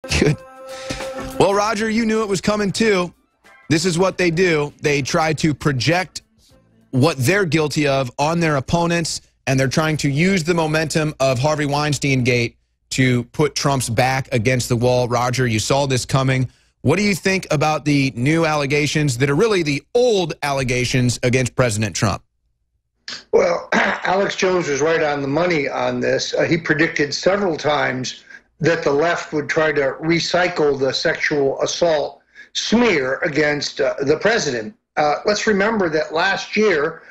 Good. Well, Roger, you knew it was coming too. This is what they do. They try to project what they're guilty of on their opponents, and they're trying to use the momentum of Harvey Weinstein Gate to put Trump's back against the wall. Roger, you saw this coming. What do you think about the new allegations that are really the old allegations against President Trump? Well, Alex Jones was right on the money on this. He predicted several times that the left would try to recycle the sexual assault smear against the president. Let's remember that last year,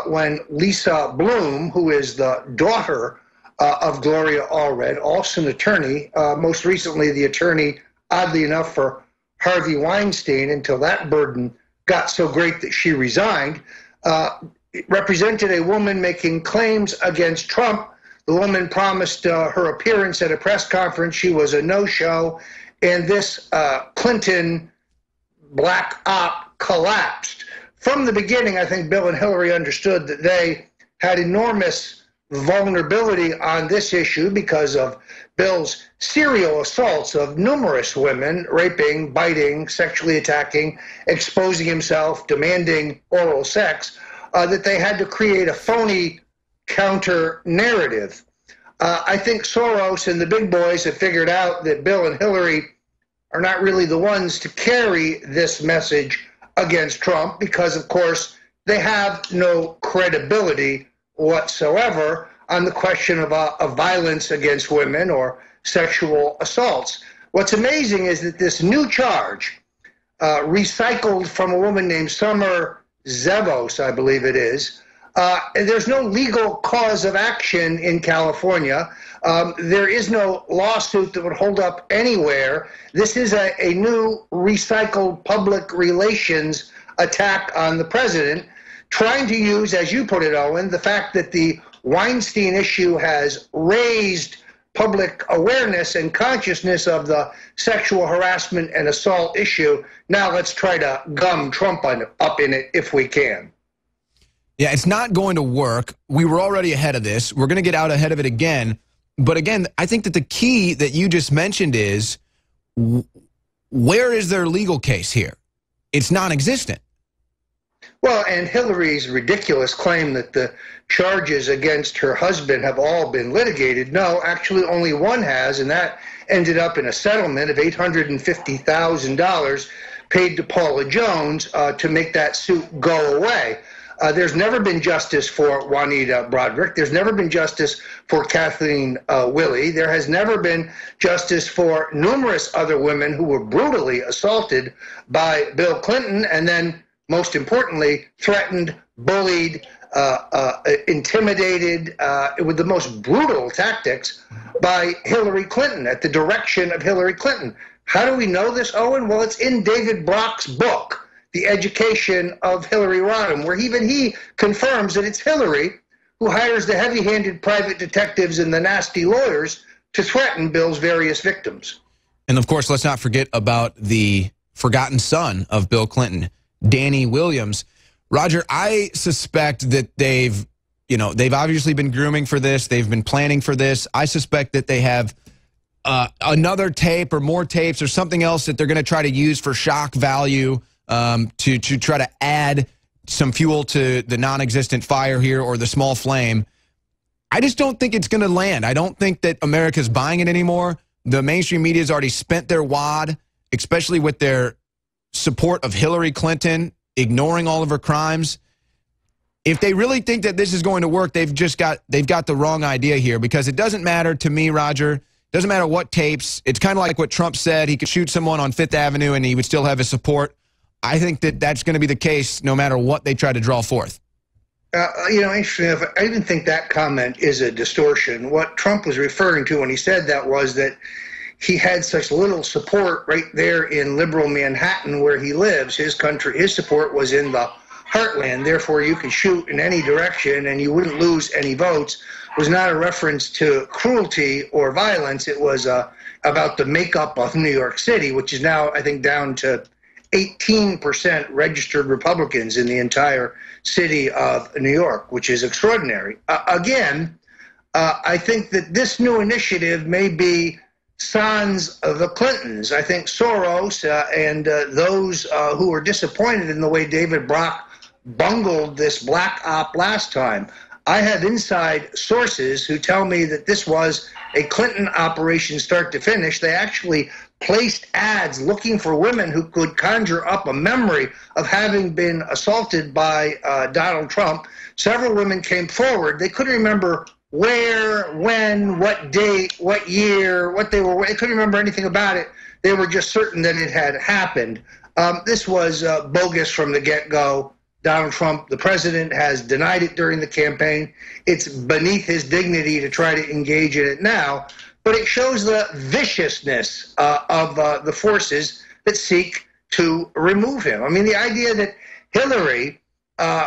when Lisa Bloom, who is the daughter of Gloria Allred, also an attorney, most recently the attorney, oddly enough, for Harvey Weinstein, until that burden got so great that she resigned, represented a woman making claims against Trump. The woman promised her appearance at a press conference. She was a no-show, and this Clinton black op collapsed. From the beginning, I think Bill and Hillary understood that they had enormous vulnerability on this issue because of Bill's serial assaults of numerous women, raping, biting, sexually attacking, exposing himself, demanding oral sex, that they had to create a phony counter-narrative. I think Soros and the big boys have figured out that Bill and Hillary are not really the ones to carry this message against Trump because, of course, they have no credibility whatsoever on the question of violence against women or sexual assaults. What's amazing is that this new charge, recycled from a woman named Summer Zevos, I believe it is, there's no legal cause of action in California. There is no lawsuit that would hold up anywhere. This is a new recycled public relations attack on the president, trying to use, as you put it, Owen, the fact that the Weinstein issue has raised public awareness and consciousness of the sexual harassment and assault issue. Now let's try to gum Trump up in it if we can. Yeah, it's not going to work. We were already ahead of this. We're going to get out ahead of it again. But again, I think that the key that you just mentioned is, where is their legal case here? It's non-existent. Well, and Hillary's ridiculous claim that the charges against her husband have all been litigated. No, actually only one has, and that ended up in a settlement of $850,000 paid to Paula Jones to make that suit go away. There's never been justice for Juanita Broderick. There's never been justice for Kathleen Willey. There has never been justice for numerous other women who were brutally assaulted by Bill Clinton and then, most importantly, threatened, bullied, intimidated with the most brutal tactics by Hillary Clinton at the direction of Hillary Clinton. How do we know this, Owen? Well, it's in David Brock's book, The Education of Hillary Rodham, where even he confirms that it's Hillary who hires the heavy-handed private detectives and the nasty lawyers to threaten Bill's various victims. And of course, let's not forget about the forgotten son of Bill Clinton, Danny Williams. Roger, I suspect that they've obviously been grooming for this. They've been planning for this. I suspect that they have another tape or more tapes or something else that they're going to try to use for shock value, to try to add some fuel to the non-existent fire here or the small flame. I just don't think it's going to land. I don't think that America's buying it anymore. The mainstream media has already spent their wad, especially with their support of Hillary Clinton, ignoring all of her crimes. If they really think that this is going to work, they've got the wrong idea here, because it doesn't matter to me, Roger. It doesn't matter what tapes. It's kind of like what Trump said. He could shoot someone on Fifth Avenue and he would still have his support. I think that that's going to be the case no matter what they try to draw forth. Interesting. I even think that comment is a distortion. What Trump was referring to when he said that was that he had such little support right there in liberal Manhattan where he lives. His support was in the heartland. Therefore, you could shoot in any direction and you wouldn't lose any votes. It was not a reference to cruelty or violence. It was about the makeup of New York City, which is now, I think, down to 18% registered Republicans in the entire city of New York, which is extraordinary. I think that this new initiative may be sans the Clintons. I think Soros and those who were disappointed in the way David Brock bungled this black op last time. I have inside sources who tell me that this was a Clinton operation start to finish. They actually placed ads looking for women who could conjure up a memory of having been assaulted by Donald Trump. Several women came forward. They couldn't remember where, when, what date, what year, what they were. They couldn't remember anything about it. They were just certain that it had happened. This was bogus from the get-go. Donald Trump, the president, has denied it during the campaign. It's beneath his dignity to try to engage in it now, but it shows the viciousness of the forces that seek to remove him. I mean, the idea that Hillary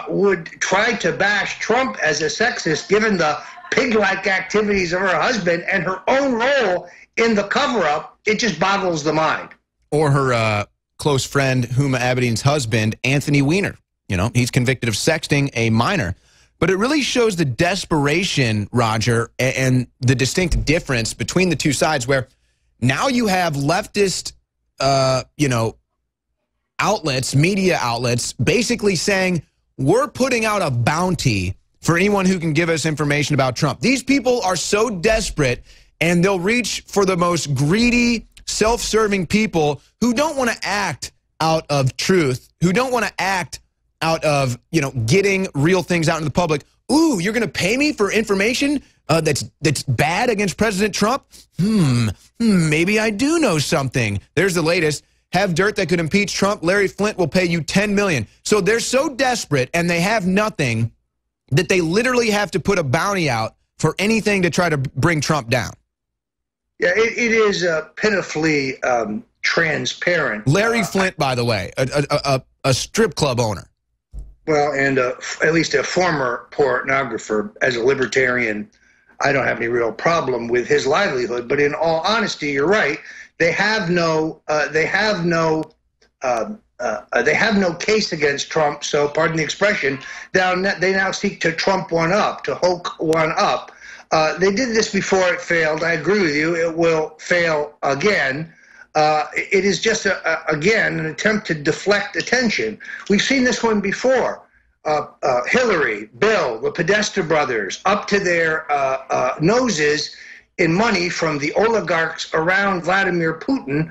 would try to bash Trump as a sexist, given the pig-like activities of her husband and her own role in the cover-up, it just boggles the mind. Or her close friend, Huma Abedin's husband, Anthony Weiner. You know, he's convicted of sexting a minor. But it really shows the desperation, Roger, and the distinct difference between the two sides, where now you have leftist, outlets, media outlets, basically saying, we're putting out a bounty for anyone who can give us information about Trump. These people are so desperate, and they'll reach for the most greedy, self-serving people who don't want to act out of truth, who don't want to act out of, getting real things out into the public. Ooh, you're going to pay me for information that's bad against President Trump? Maybe I do know something. There's the latest. Have dirt that could impeach Trump. Larry Flynt will pay you $10 million. So they're so desperate and they have nothing that they literally have to put a bounty out for anything to try to bring Trump down. Yeah, it is pitifully transparent. Larry Flynt, by the way, a strip club owner. Well, and at least a former pornographer. As a libertarian, I don't have any real problem with his livelihood. But in all honesty, you're right. They have no case against Trump. So, pardon the expression. They now seek to Trump one up, to Hulk one up. They did this before it failed. I agree with you. It will fail again. It is just, again, an attempt to deflect attention. We've seen this one before. Hillary, Bill, the Podesta brothers, up to their noses in money from the oligarchs around Vladimir Putin,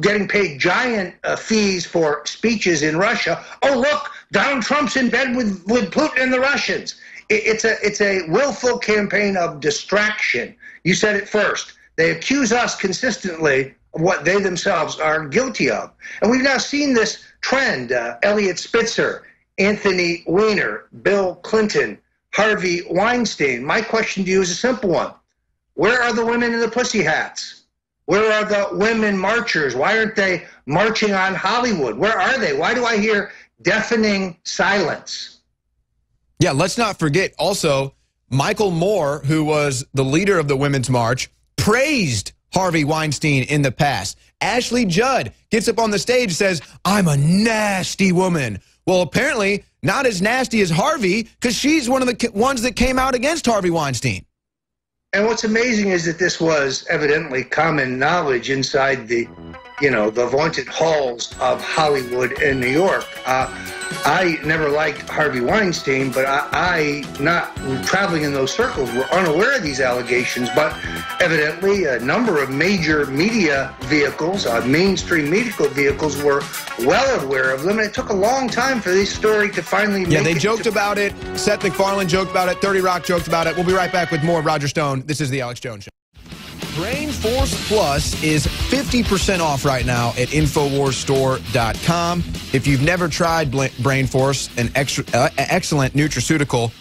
getting paid giant fees for speeches in Russia. Oh, look, Donald Trump's in bed with Putin and the Russians. It's a willful campaign of distraction. You said it first. They accuse us consistently of what they themselves are guilty of. And we've now seen this trend. Elliot Spitzer, Anthony Weiner, Bill Clinton, Harvey Weinstein. My question to you is a simple one. Where are the women in the pussy hats? Where are the women marchers? Why aren't they marching on Hollywood? Where are they? Why do I hear deafening silence? Yeah, let's not forget also Michael Moore, who was the leader of the Women's March, praised Harvey Weinstein in the past. Ashley Judd gets up on the stage and says, I'm a nasty woman. Well, apparently not as nasty as Harvey, because she's one of the ones that came out against Harvey Weinstein. And what's amazing is that this was evidently common knowledge inside the vaunted halls of Hollywood and New York. I never liked Harvey Weinstein, but I not traveling in those circles, were unaware of these allegations. But evidently, a number of major media vehicles, mainstream media vehicles, were well aware of them. And it took a long time for this story to finally make it. Yeah, they joked about it. Seth MacFarlane joked about it. 30 Rock joked about it. We'll be right back with more Roger Stone. This is The Alex Jones Show. Brain Force Plus is 50% off right now at InfoWarsStore.com. If you've never tried Brain Force, an excellent nutraceutical,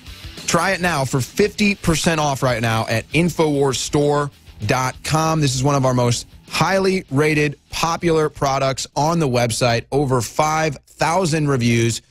try it now for 50% off right now at InfoWarsStore.com. This is one of our most highly rated, popular products on the website. Over 5,000 reviews.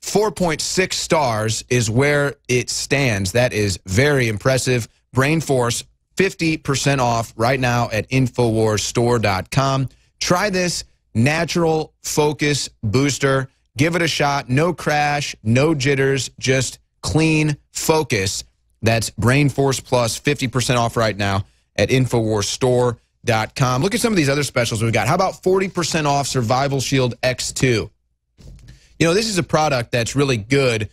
4.6 stars is where it stands. That is very impressive. Brain Force, 50% off right now at InfoWarsStore.com. Try this natural focus booster. Give it a shot. No crash, no jitters, just clean focus. That's Brain Force Plus, 50% off right now at InfoWarsStore.com. EnFoWarsStore.com. Look at some of these other specials we've got. How about 40% off Survival Shield X2? You know, this is a product that's really good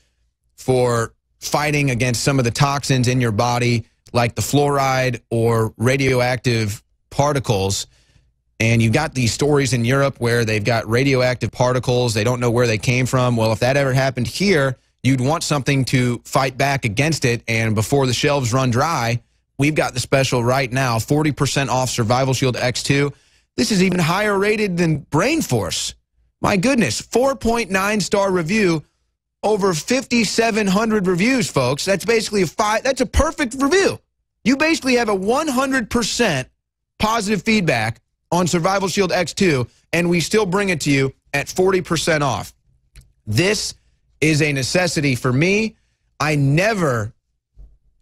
for fighting against some of the toxins in your body, like the fluoride or radioactive particles. And you've got these stories in Europe where they've got radioactive particles. They don't know where they came from. Well, if that ever happened here, you'd want something to fight back against it. And before the shelves run dry, we've got the special right now, 40% off Survival Shield X2. This is even higher rated than Brain Force. My goodness, 4.9-star review, over 5,700 reviews, folks. That's basically that's a perfect review. You basically have a 100% positive feedback on Survival Shield X2, and we still bring it to you at 40% off. This is a necessity for me. I never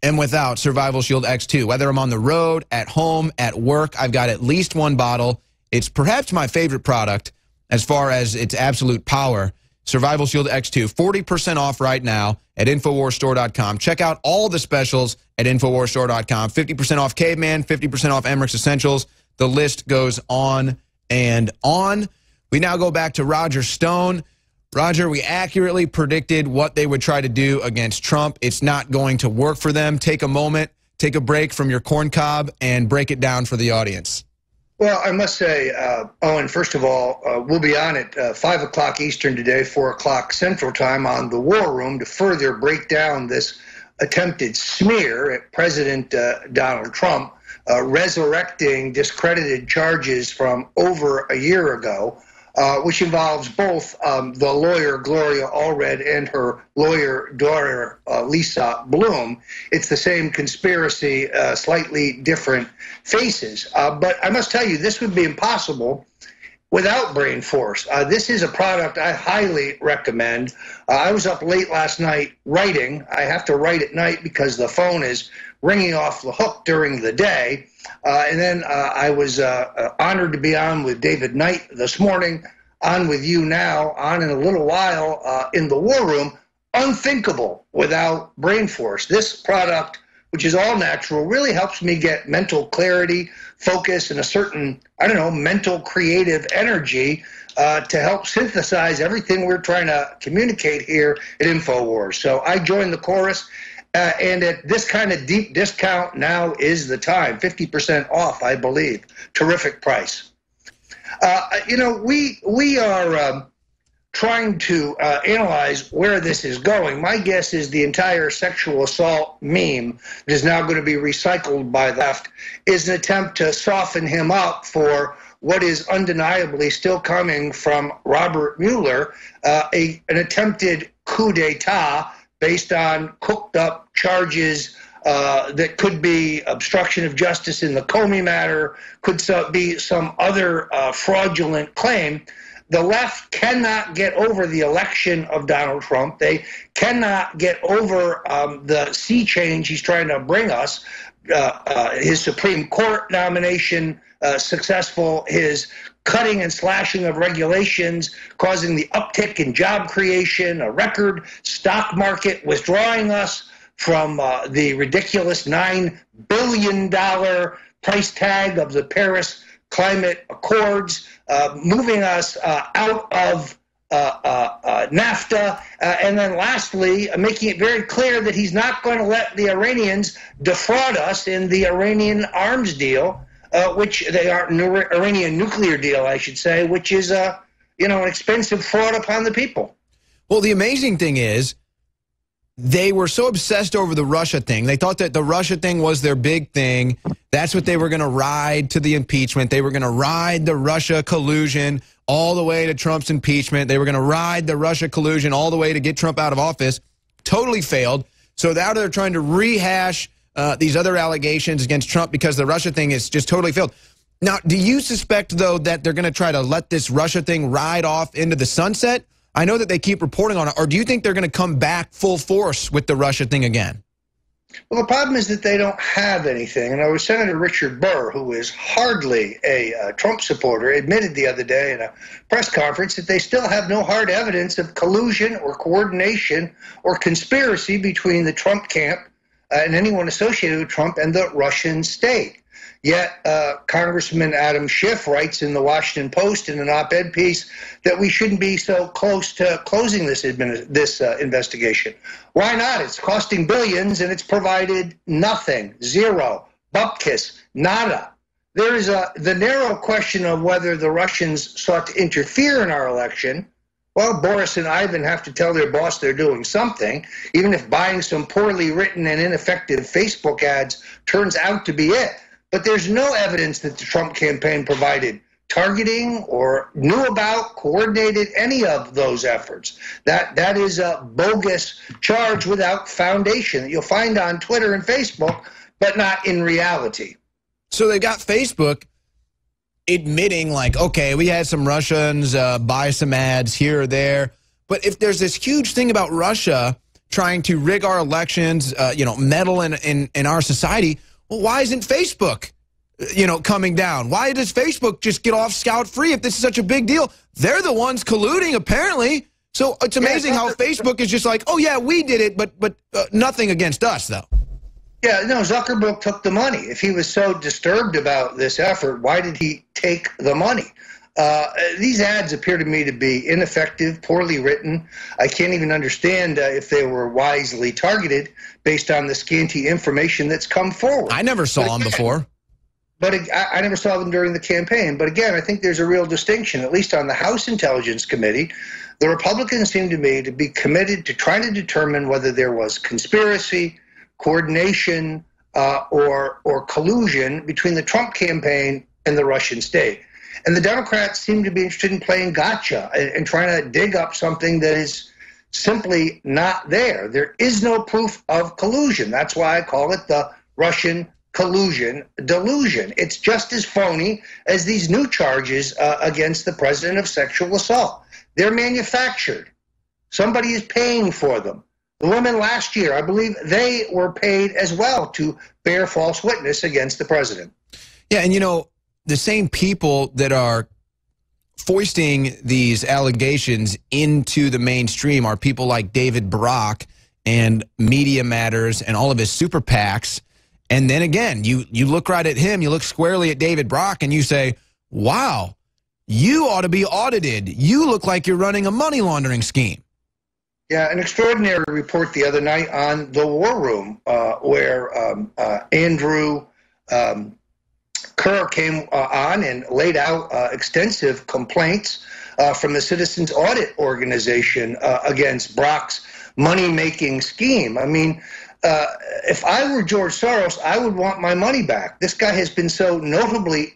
am without Survival Shield X2. Whether I'm on the road, at home, at work, I've got at least one bottle. It's perhaps my favorite product as far as its absolute power. Survival Shield X2, 40% off right now at InfoWarsStore.com. Check out all the specials at InfoWarsStore.com. 50% off Caveman, 50% off Emmerich's Essentials. The list goes on and on. We now go back to Roger Stone. Roger, we accurately predicted what they would try to do against Trump. It's not going to work for them. Take a moment, take a break from your corn cob, and break it down for the audience. Well, I must say, Owen, first of all, we'll be on at 5 o'clock Eastern today, 4 o'clock Central Time on the War Room to further break down this attempted smear at President Donald Trump, resurrecting discredited charges from over a year ago, which involves both the lawyer Gloria Allred and her lawyer daughter Lisa Bloom. It's the same conspiracy, slightly different faces. But I must tell you, this would be impossible without Brain Force. This is a product I highly recommend. I was up late last night writing. I have to write at night because the phone is ringing off the hook during the day. And then I was honored to be on with David Knight this morning, on with you now, on in a little while in the War Room. Unthinkable without Brain Force. This product, which is all natural, really helps me get mental clarity, focus, and a certain, I don't know, mental creative energy to help synthesize everything we're trying to communicate here at InfoWars. So I joined the chorus. And at this kind of deep discount, now is the time. 50% off, I believe. Terrific price. You know, we are trying to analyze where this is going. My guess is the entire sexual assault meme that is now going to be recycled by the left is an attempt to soften him up for what is undeniably still coming from Robert Mueller, an attempted coup d'etat based on cooked-up charges that could be obstruction of justice in the Comey matter, could be some other fraudulent claim. The left cannot get over the election of Donald Trump. They cannot get over the sea change he's trying to bring us, his Supreme Court nomination successful, his cutting and slashing of regulations, causing the uptick in job creation, a record stock market, withdrawing us from the ridiculous $9 billion price tag of the Paris Climate Accords, moving us out of NAFTA, and then lastly, making it very clear that he's not going to let the Iranians defraud us in the Iranian arms deal, which they are Iranian nuclear deal, I should say, which is an expensive fraud upon the people. Well, the amazing thing is they were so obsessed over the Russia thing. They thought that the Russia thing was their big thing. That's what they were going to ride to the impeachment. They were going to ride the Russia collusion all the way to Trump's impeachment. They were going to ride the Russia collusion all the way to get Trump out of office. Totally failed. So now they're trying to rehash these other allegations against Trump because the Russia thing is just totally failed. Now, do you suspect, though, that they're going to try to let this Russia thing ride off into the sunset? I know that they keep reporting on it. Or do you think they're going to come back full force with the Russia thing again? Well, the problem is that they don't have anything. And our Senator Richard Burr, who is hardly a Trump supporter, admitted the other day in a press conference that they still have no hard evidence of collusion or coordination or conspiracy between the Trump camp and anyone associated with Trump and the Russian state. Yet Congressman Adam Schiff writes in the Washington Post in an op-ed piece that we shouldn't be so close to closing this investigation. Why not? It's costing billions and it's provided nothing, zero, bupkis, nada. There is the narrow question of whether the Russians sought to interfere in our election. Well, Boris and Ivan have to tell their boss they're doing something, even if buying some poorly written and ineffective Facebook ads turns out to be it. But there's no evidence that the Trump campaign provided targeting or knew about, coordinated any of those efforts. That is a bogus charge without foundation that you'll find on Twitter and Facebook, but not in reality. So they got Facebook admitting, like, okay, we had some Russians buy some ads here or there. But if there's this huge thing about Russia trying to rig our elections, meddle in our society, well, why isn't Facebook, coming down? Why does Facebook just get off scot-free if this is such a big deal? They're the ones colluding, apparently. So it's amazing how Facebook is just like, oh, yeah, we did it, but nothing against us, though. Yeah, no, Zuckerberg took the money. If he was so disturbed about this effort, why did he take the money? These ads appear to me to be ineffective, poorly written. I can't even understand if they were wisely targeted based on the scanty information that's come forward. I never saw them before. But I never saw them during the campaign. But again, I think there's a real distinction, at least on the House Intelligence Committee. The Republicans seem to me to be committed to trying to determine whether there was conspiracy, coordination, or collusion between the Trump campaign and the Russian state. And the Democrats seem to be interested in playing gotcha and trying to dig up something that is simply not there. There is no proof of collusion. That's why I call it the Russian collusion delusion. It's just as phony as these new charges against the president of sexual assault. They're manufactured. Somebody is paying for them. The women last year, I believe they were paid as well to bear false witness against the president. Yeah, and the same people that are foisting these allegations into the mainstream are people like David Brock and Media Matters and all of his super PACs. And then again, you look right at him, you look squarely at David Brock, and you say, wow, you ought to be audited. You look like you're running a money laundering scheme. Yeah, an extraordinary report the other night on the War Room, where Andrew Kerr came on and laid out extensive complaints from the Citizens Audit Organization against Brock's money-making scheme. I mean, if I were George Soros, I would want my money back. This guy has been so notably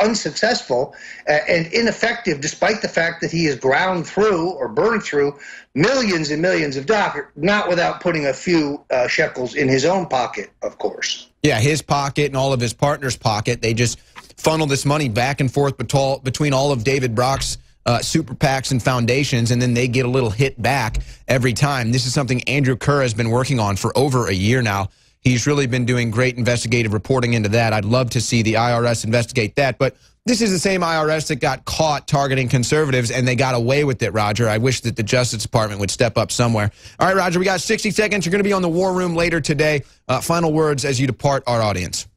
unsuccessful and ineffective, despite the fact that he has ground through or burned through millions and millions of dollars, not without putting a few shekels in his own pocket, of course. Yeah, his pocket and all of his partners' pocket. They just funnel this money back and forth between all of David Brock's super PACs and foundations, and then they get a little hit back every time. This is something Andrew Kerr has been working on for over a year now. He's really been doing great investigative reporting into that. I'd love to see the IRS investigate that, but this is the same IRS that got caught targeting conservatives, and they got away with it, Roger. I wish that the Justice Department would step up somewhere. All right, Roger, we got 60 seconds. You're going to be on the War Room later today. Final words as you depart our audience.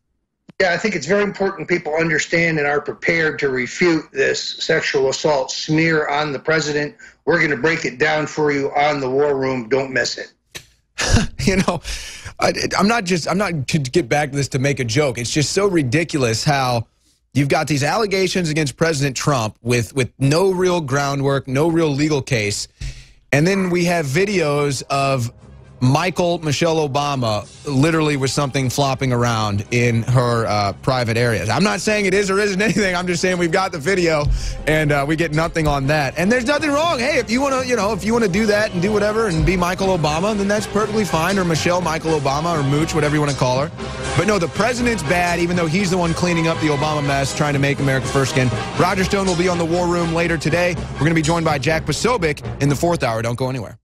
Yeah, I think it's very important people understand and are prepared to refute this sexual assault smear on the president. We're going to break it down for you on the War Room. Don't miss it. I'm not to get back to this to make a joke. It's just so ridiculous how you've got these allegations against President Trump with no real groundwork, no real legal case. And then we have videos of Michelle Obama literally with something flopping around in her private areas. I'm not saying it is or isn't anything. I'm just saying we've got the video, and we get nothing on that. And there's nothing wrong. Hey, if you want to, if you want to do that and do whatever and be Michael Obama, then that's perfectly fine. Or Michael Obama, or Mooch, whatever you want to call her. But no, the president's bad, even though he's the one cleaning up the Obama mess, trying to make America first again. Roger Stone will be on the War Room later today. We're going to be joined by Jack Posobiec in the 4th hour. Don't go anywhere.